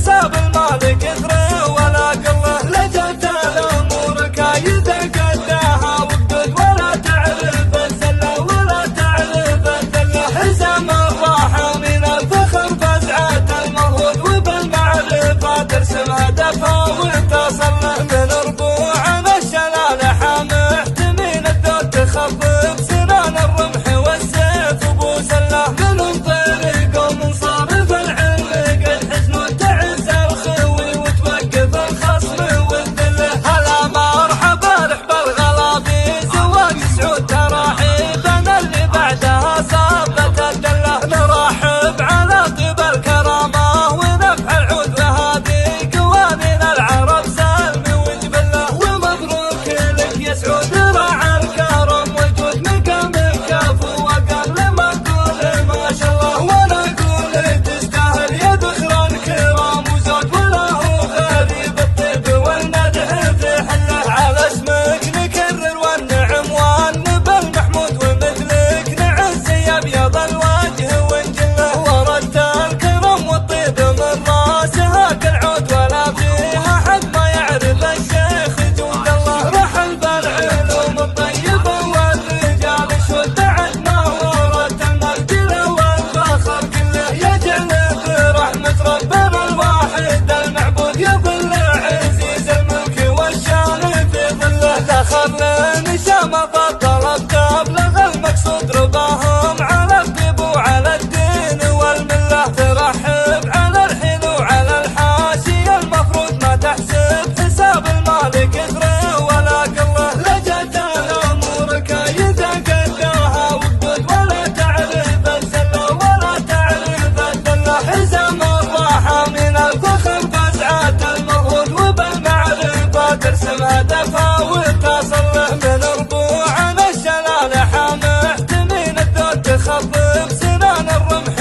حساب المال كثر ولا قله، لجت الامور كايده قداها وقدود ولا تعرف الزله ولا تعرف الذله، حزام الراحه من الفخر فزعه المرهود وبالمعرفه ترسم هدفها وتصل له، من ربوع الشلاله محتمين الدود تخفف سنان الرمح والسيف ابو سله، من طريق ومن صارف العلم قد حزن تعز الخوي وتوقف الخصم والذله، هلا مرحبا رحب الغلابي زواج سعود تراحيبنا اللي بعدها صابت الدله، نرحب على طيب الكرامه ونفح العود وهذه قوانين العرب سلم وجبله، ومبروك لك يا سعود راعى الكرم وجود مقام الكفو وقال ما اقول ما شاء الله، وانا اقول تستاهل يا ذخر الكرام وزود ولا هو غريب الطيب والمدح في حله، على اسمك نكرر والنعم والنبى المحمود ومثلك نعز يا ابيض الوجه ونجله، ورد الكرم والطيب من راسها كالعود ولا فيها حد ما يعرف الشيخ جود الله، رحل بالعلوم الطيبه والرجال شد عد ما ورد المرجله والفخر كله، يجعل برحمه ربنا الواحد المعبود يظل عزيز الملك والشان في ظله، دخل نشامه فطلب تبلغ المقصود رضاهم على الطيب وعلى الدين والمله، ترحب على الحين وعلى الحاشيه المفروض ما تحسب حساب المال كثر ولا قله، لجت الامور كايده قداها وقدود ولا تعرف الزله ولا تعرف الذله، حزام الراحه من الفخر فزعه المرهود وبالمعرفه ترسم هدفها وتصل له، من ربوع الشلاله محتمين الدود تخفف سنان الرمح